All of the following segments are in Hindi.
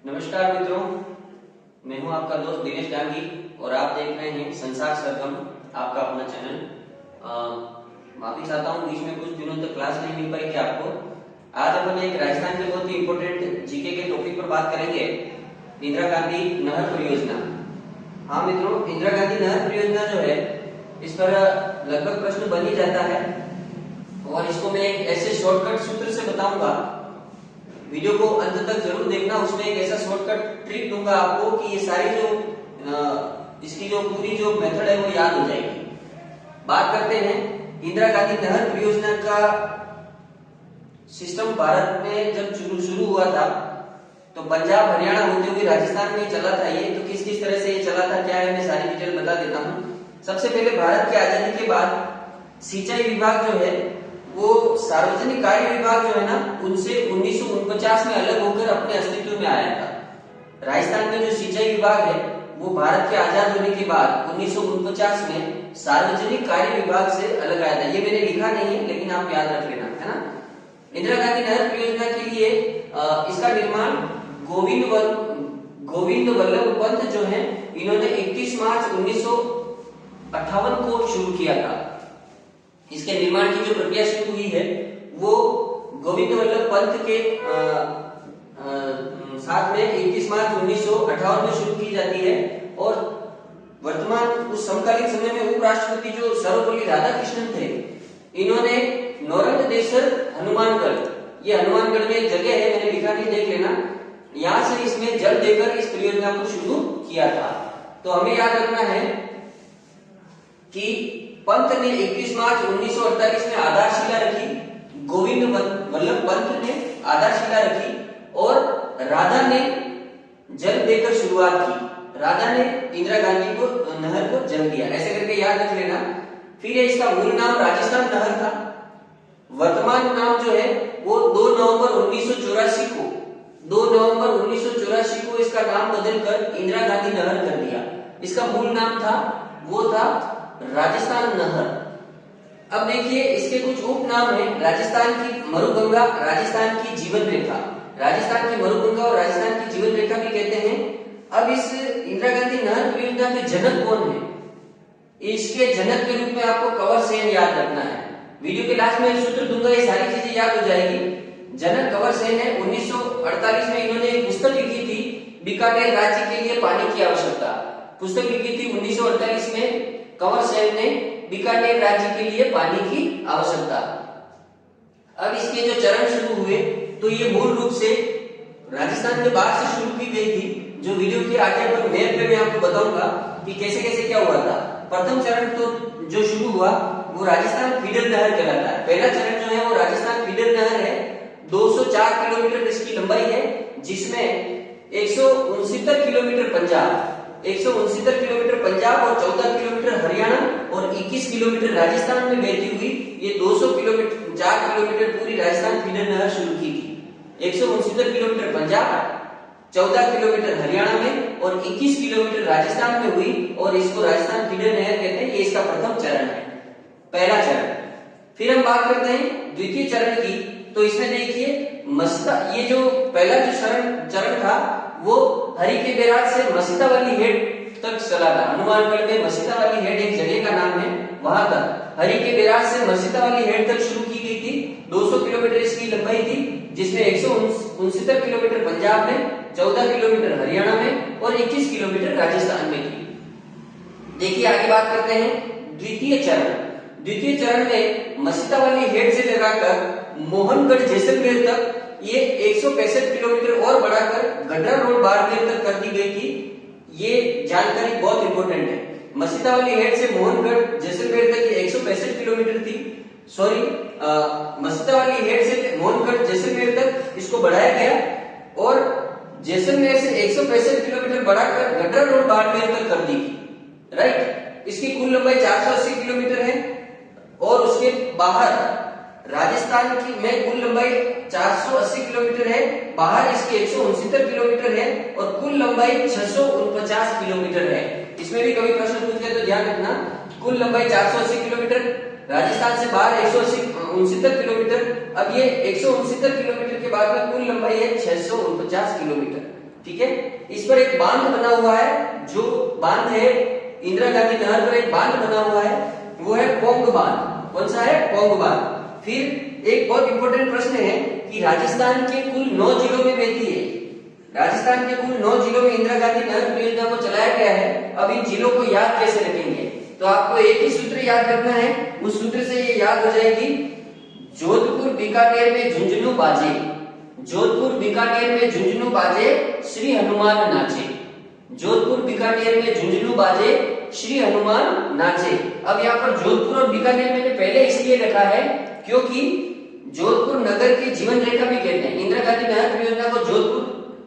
नमस्कार मित्रों, मैं हूं आपका दोस्त दिनेश डांगी और आप देख रहे हैं संसार सरगम, आपका अपना चैनल। माफी चाहता हूं, बीच में कुछ दिनों तक क्लास नहीं मिल पाई थी आपको। आज अपन एक राजस्थान के बहुत ही इंपॉर्टेंट जीके के टॉपिक पर बात करेंगे, इंदिरा गांधी नहर परियोजना। हाँ मित्रों, इंदिरा गांधी नहर परियोजना जो है, इस पर लगभग प्रश्न बन ही जाता है और इसको मैं एक ऐसे शॉर्टकट सूत्र से बताऊंगा। वीडियो को अंत तक जरूर देखना, उसमें एक ऐसा शॉर्टकट ट्रिक दूंगा आपको कि ये सारी जो इसकी जो पूरी जो मेथड है वो याद हो जाएगी। बात करते हैं इंदिरा गांधी नहर परियोजना का सिस्टम। भारत में जब शुरू हुआ था तो पंजाब हरियाणा होते हुए राजस्थान में चला था। ये तो किस किस तरह से ये चला था, क्या है, मैं सारी डिटेल बता देता हूँ। सबसे पहले भारत की आजादी के बाद सिंचाई विभाग जो है वो सार्वजनिक कार्य विभाग जो है ना, उनसे 1949 में अलग होकर अपने अस्तित्व में आया था। राजस्थान में जो सिंचाई विभाग है वो भारत के आजाद होने के बाद 1949 में सार्वजनिक कार्य विभाग से अलग आया था। ये मैंने लिखा नहीं है, लेकिन आप याद रख लेना, है ना। इंदिरा गांधी नहर परियोजना के लिए इसका निर्माण गोविंद वल्लभ पंत जो है, इन्होंने 31 मार्च 1958 को शुरू किया था। इसके निर्माण की जो प्रक्रिया शुरू हुई है वो गोविंद वल्लभ पंत के साथ में 31 मार्च 1958 में शुरू की जाती है और वर्तमान उस समकालीन समय में उपराष्ट्रपति जो सर्वपल्ली राधाकृष्णन थे, इन्होंने नौरंगदेश्वर हनुमानगढ़, ये हनुमानगढ़ में एक जगह है, मैंने लिखा नहीं, देख लेना, यहां से इसमें जल देकर इस परियोजना को शुरू किया था। तो हमें याद रखना है कि पंत ने 21 मार्च 1948 में आधारशिला रखी, गोविंद वल्लभ पंत ने आधारशिला रखी और राधा ने जल देकर शुरुआत की। राधा ने इंदिरा गांधी को नहर को जल दिया, ऐसे करके याद रख लेना। फिर इसका मूल नाम राजस्थान नहर था। वर्तमान नाम जो है वो 2 नवंबर 1984 को इसका नाम बदलकर इंदिरा गांधी नहर कर दिया। इसका मूल नाम था वो था राजस्थान नहर। अब देखिए इसके कुछ उपनाम हैं। राजस्थान की मरुगंगा, राजस्थान की जीवन रेखा, राजस्थान की मरुगंगा और राजस्थान की जीवन रेखा भी कहते हैं। अब इस इंदिरा गांधी नहर परियोजना के जनक कौन है? इसके जनक के रूप में आपको कंवर सेन याद रखना है। वीडियो के लास्ट में एक सूत्र दूंगा, ये सारी चीजें याद हो जाएगी। जनक कंवर सेन है। 1948 में इन्होंने एक पुस्तक लिखी थी, बीकानेर राज्य के लिए पानी की आवश्यकता। पुस्तक लिखी थी 1948 में कंवर सेन ने, बीकानेर राज्य के लिए पानी की आवश्यकता। अब इसके जो चरण शुरू हुए तो ये मूल रूप से राजस्थान के बाहर से शुरू की गई थी। जो वीडियो के आगे पर मैप पे मैं आपको बताऊंगा कि कैसे कैसे क्या हुआ था। प्रथम चरण तो जो शुरू हुआ वो राजस्थान फीडर नहर कहलाता है। पहला चरण जो है वो राजस्थान फीडर नहर है। 204 किलोमीटर इसकी लंबाई है, जिसमें 169 किलोमीटर पंजाब और 14 किलोमीटर हरियाणा और 21 किलोमीटर राजस्थान में बहती हुई ये 4 किलोमीटर पूरी राजस्थान फीडर नहर शुरू की थी। 169 किलोमीटर पंजाब, 14 किलोमीटर हरियाणा में और 21 किलोमीटर राजस्थान में हुई और इसको राजस्थान फीडर नहर कहते हैं। ये इसका प्रथम चरण है, पहला चरण। फिर हम बात करते हैं द्वितीय चरण की। तो इसमें देखिए मस्ता, ये जो पहला जो चरण था वो हरि के बैराज से मसीतावाली हेड तक चला था। हनुमानगढ़ में मसीतावाली हेड एक जगह का नाम है, वहां तक हरि के बैराज से मसीतावाली हेड तक शुरू की गई थी। 200 किलोमीटर इसकी लंबाई थी, जिसमें 169 किलोमीटर पंजाब में, 14 किलोमीटर हरियाणा में और 21 किलोमीटर राजस्थान में थी। देखिए आगे बात करते हैं द्वितीय चरण में मसीतावाली हेड से लगाकर मोहनगढ़ जैसलमेर तक ये 165 किलोमीटर और बढ़ाकर गड्ढा रोड बाड़मेर तक कर दी गई थी। ये जानकारी बहुत इंपॉर्टेंट है। मसीतावाली हेड से मोहनगढ़ जैसलमेर तक ये 165 किलोमीटर थी। मसीतावाली हेड से मोहनगढ़ जैसलमेर तक इसको बढ़ाया गया और जैसलमेर से 165 किलोमीटर बढ़ाकर गड्ढा रोड बाड़मेर तक कर दी गई। राइट, इसकी कुल लंबाई 480 किलोमीटर है और उसके बाहर राजस्थान की में कुल लंबाई 480 किलोमीटर है, बाहर इसके 169 किलोमीटर है और कुल लंबाई 649 किलोमीटर है। इसमें भी कभी प्रश्न पूछे तो ध्यान रखना, कुल लंबाई 480 किलोमीटर, राजस्थान से बाहर 169 किलोमीटर। अब ये 169 किलोमीटर के बाद में कुल लंबाई है 649 किलोमीटर। ठीक है। इस पर एक बांध बना हुआ है, जो बांध है इंदिरा गांधी नहर पर एक बांध बना हुआ है, वो है पोंग बांध। कौन सा है? पोंग बांध। फिर एक बहुत इंपॉर्टेंट प्रश्न है कि राजस्थान के कुल 9 जिलों में बहती है। राजस्थान के कुल 9 जिलों में इंदिरा गांधी नहर परियोजना को चलाया गया है। अब इन जिलों को याद कैसे रखेंगे? तो आपको एक ही सूत्र याद रखना है, उस सूत्र से ये याद हो जाएगी, जोधपुर बीकानेर में झुंझुनू बाजे, जोधपुर बीकानेर में झुंझुनू बाजे श्री हनुमान नाचे, जोधपुर बीकानेर में झुंझुनू बाजे श्री हनुमान नाचे। अब यहाँ पर जोधपुर और बीकानेर मैंने पहले इसलिए रखा है क्योंकि जोधपुर नगर की जीवन रेखा भी कहते हैं। इंदिरा गांधी नहर परियोजना को जोधपुर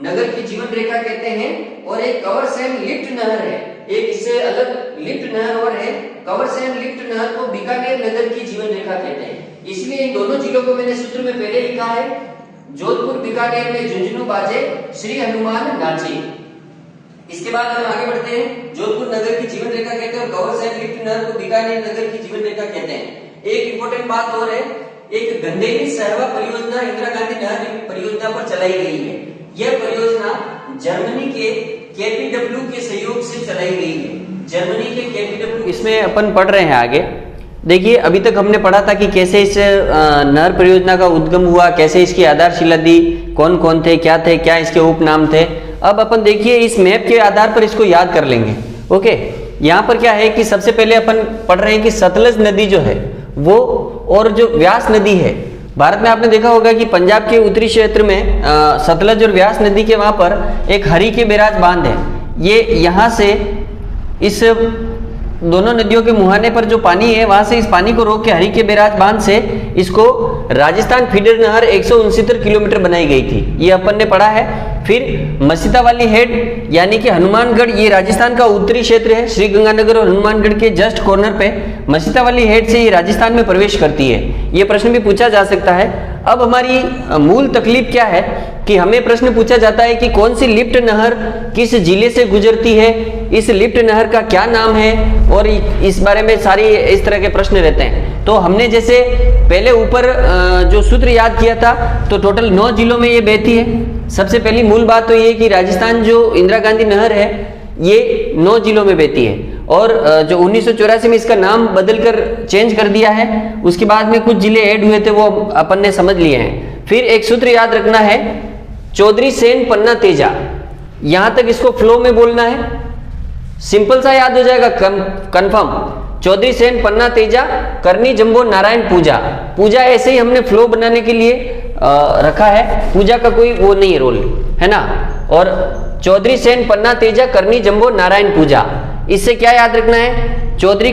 नगर की जीवन रेखा कहते हैं। और एक कंवरसेन लिफ्ट नहर है, एक इससे अलग लिफ्ट नहर और है, कंवरसेन लिफ्ट नहर को बीकानेर नगर की जीवन रेखा कहते हैं। इसलिए इन दोनों जिलों को मैंने सूत्र में पहले लिखा है, जोधपुर बीकानेर में झुंझुनू बाजे श्री हनुमान नाचे। इसके बाद हम आगे बढ़ते हैं। जोधपुर नगर की जीवन रेखा कहते हैं और कंवरसेन लिफ्ट नहर को बीकानेर नगर की जीवन रेखा कहते हैं। एक इंपॉर्टेंट बात और है, एक गंदेली सहवा परियोजना इंदिरा गांधी नहर परियोजना पर चलाई गई है। यह परियोजना जर्मनी के केपीडब्ल्यू के सहयोग से चलाई गई है। जर्मनी के केपीडब्ल्यू, इसमें अपन पढ़ रहे हैं आगे। देखिए, अभी तक हमने पढ़ा था कि कैसे इस नहर परियोजना का उद्गम हुआ, कैसे इसकी आधारशिला दी, कौन कौन थे, क्या इसके उपनाम थे। अब अपन देखिए इस मैप के आधार पर इसको याद कर लेंगे। ओके, यहाँ पर क्या है कि सबसे पहले अपन पढ़ रहे हैं कि सतलज नदी जो है वो, और जो व्यास नदी है, भारत में आपने देखा होगा कि पंजाब के उत्तरी क्षेत्र में सतलज और व्यास नदी के वहां पर एक हरी के बैराज बांध है। ये यहाँ से इस दोनों नदियों के मुहाने पर जो पानी है, वहां से इस पानी को रोक के हरी के बैराज बांध से इसको राजस्थान फीडर नहर 169 किलोमीटर बनाई गई थी। ये अपन ने पढ़ा है। फिर मसीता वाली हेड यानी कि हनुमानगढ़, ये राजस्थान का उत्तरी क्षेत्र है। श्री गंगानगर और हनुमानगढ़ के जस्ट कॉर्नर पे मसीता वाली हेड से ये राजस्थान में प्रवेश करती है। ये प्रश्न भी पूछा जा सकता है। अब हमारी मूल तकलीफ क्या है कि हमें प्रश्न पूछा जाता है कि कौन सी लिफ्ट नहर किस जिले से गुजरती है, इस लिफ्ट नहर का क्या नाम है, और इस बारे में सारी इस तरह के प्रश्न रहते हैं। तो हमने जैसे पहले ऊपर जो सूत्र याद किया था, तो टोटल 9 जिलों में ये बहती है। सबसे पहली मूल बात तो ये कि राजस्थान जो इंदिरा गांधी नहर है ये 9 जिलों में बहती है। और जो 1984 में इसका नाम बदलकर चेंज कर दिया है, उसके बाद में कुछ जिले ऐड हुए थे, वो अपन ने समझ लिए हैं। फिर एक सूत्र याद रखना है, चौधरी सेन पन्ना तेजा, यहां तक इसको फ्लो में बोलना है, सिंपल सा याद हो जाएगा, कंफर्म। चौधरी सेन पन्ना तेजा करनी जंबो नारायण पूजा। पूजा ऐसे ही हमने फ्लो बनाने के लिए रखा है, पूजा का कोई वो नहीं है रोल, है ना। और चौधरी सेन पन्ना तेजा करनी जंबो नारायण पूजा, इससे क्या याद रखना है, चौधरी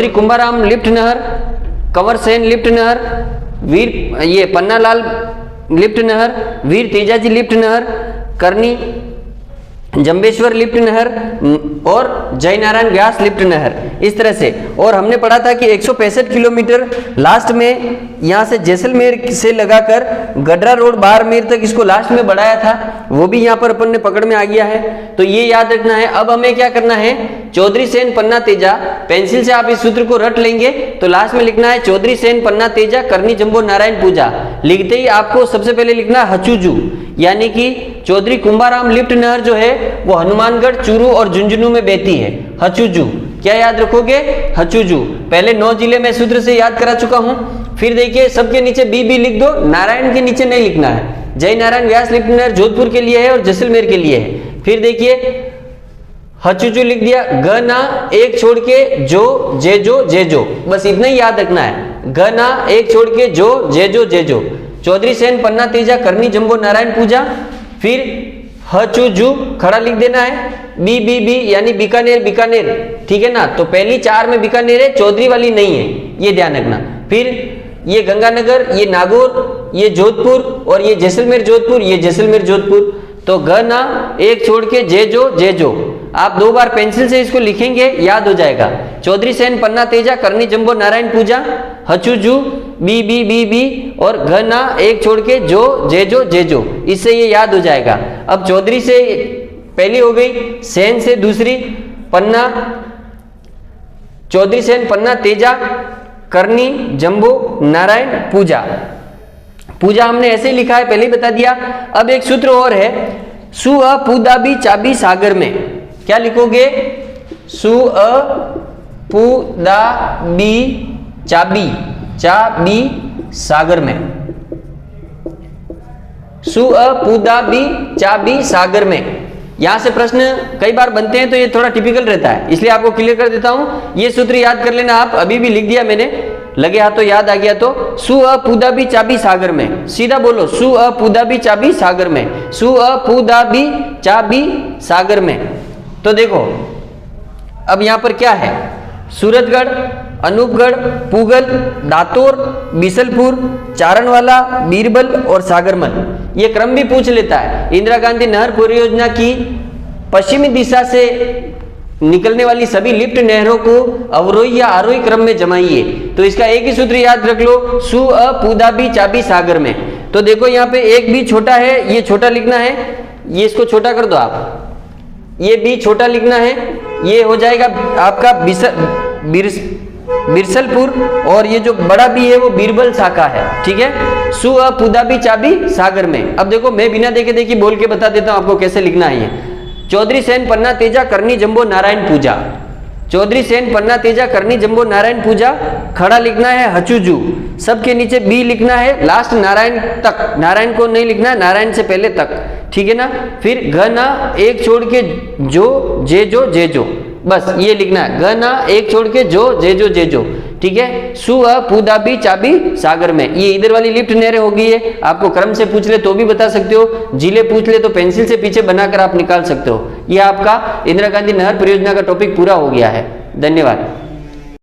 कुंभाराम लिफ्ट नहर, कंवर सेन लिफ्ट नहर, वीर ये पन्नालाल लिफ्ट नहर, वीर तेजाजी लिफ्ट नहर, करनी जंबेश्वर लिफ्ट नहर और जयनारायण व्यास लिफ्ट नहर, इस तरह से। और हमने पढ़ा था कि 165 किलोमीटर लास्ट में यहाँ से जैसलमेर से लगाकर गडरा रोड बाड़मेर तक इसको लास्ट में बढ़ाया था, वो भी यहाँ पर अपन ने पकड़ में आ गया है, तो ये याद रखना है। अब हमें क्या करना है, चौधरी सेन पन्ना तेजा, पेंसिल से आप इस सूत्र को रट लेंगे तो लास्ट में लिखना है चौधरी सेन पन्ना तेजा करनी जंबो नारायण पूजा। लिखते ही आपको सबसे पहले लिखना है हचूजू, यानी कि चौधरी कुंभाराम लिफ्ट नहर जो है वो हनुमानगढ़, चूरू और झुंझुनू में बहती है। हचूजू क्या याद रखोगे, हचूजू। पहले 9 जिले में सूत्र से याद करा चुका हूं। फिर देखिए सबके नीचे बी लिख दो, नारायण के नीचे नहीं लिखना है। जय नारायण व्यास लिफ्ट नहर जोधपुर के लिए है और जैसलमेर के लिए है। फिर देखिए हचूजू लिख दिया, ग ना एक छोड़ के जो जे जो, बस इतना ही याद रखना है, ग ना एक छोड़ के जो जे जो। चौधरी सेन पन्ना तेजा करनी जंबो नारायण पूजा। फिर हचूजू खड़ा लिख देना है, बी यानी बीकानेर, ठीक है ना। तो पहली 4 में बीकानेर है, चौधरी वाली नहीं है, ये ध्यान रखना। फिर ये गंगानगर, ये नागौर, ये जोधपुर और ये जैसलमेर जोधपुर, ये जैसलमेर जोधपुर। तो ग ना एक छोड़ के जे जो, आप 2 बार पेंसिल से इसको लिखेंगे, याद हो जाएगा। चौधरी सेन पन्ना तेजा करनी जंबो नारायण पूजा, हचूजू बी और घ ना एक छोड़ के जे जो, इससे ये याद हो जाएगा। अब चौधरी से पहली हो गई, सेन से दूसरी, पन्ना, चौधरी सेन पन्ना तेजा करनी जंबो नारायण पूजा। पूजा हमने ऐसे ही लिखा है, पहले ही बता दिया। अब एक सूत्र और है, सु अ पू दा बी चाबी सागर में। क्या लिखोगे? सु अ पू दा बी चाबी, चाबी सागर में। सु अ पू दा बी चाबी सागर में। यहां से प्रश्न कई बार बनते हैं तो ये थोड़ा टिपिकल रहता है, इसलिए आपको क्लियर कर देता हूं। ये सूत्र याद कर लेना आप, अभी भी लिख दिया मैंने, लगे हाथ तो याद आ गया। तो सु अ पू दा बी चाबी सागर में, सीधा बोलो, सु अ पू दा बी चाबी सागर में, सु अ पू दा बी चाबी सागर में। तो देखो अब यहां पर क्या है, सूरतगढ़, अनूपगढ़, पूगल, दातोर, बीसलपुर, चारणवाला, बीरबल और सागरमल, ये क्रम भी पूछ लेता है। इंदिरा गांधी नहर परियोजना की पश्चिमी दिशा से निकलने वाली सभी लिफ्ट नहरों को अवरोही या आरोही क्रम में जमाइए। तो इसका एक ही सूत्र याद रख लो, सु अ पू दा बी चाबी सागर में। तो देखो यहाँ पे एक बी छोटा है, ये छोटा लिखना है, ये इसको छोटा कर दो आप, ये बी छोटा लिखना है, ये हो जाएगा आपका बिरसलपुर, और ये जो बड़ा बी है वो बीरबल शाखा है, ठीक है। सु अ पू दा बी चाबी सागर में। अब देखो मैं बिना देखे देखी बोल के बता देता हूं आपको कैसे लिखना है। ये चौधरी सेन पन्ना तेजा करनी जंबो नारायण पूजा, चौधरी सेन पन्ना तेजा करनी जंबो नारायण पूजा, खड़ा लिखना है हचुजू, सबके नीचे बी लिखना है, लास्ट नारायण तक, नारायण को नहीं लिखना है, नारायण से पहले तक, ठीक है ना। फिर घ ना एक छोड़ के जो जे जो, बस ये लिखना है, घ ना एक छोड़ के जो जे जो, ठीक है। सु अ पू दा बी चाबी सागर में। ये इधर वाली लिफ्ट नहरें होगी, है आपको क्रम से पूछ ले तो भी बता सकते हो, जिले पूछ ले तो पेंसिल से पीछे बनाकर आप निकाल सकते हो। ये आपका इंदिरा गांधी नहर परियोजना का टॉपिक पूरा हो गया है। धन्यवाद।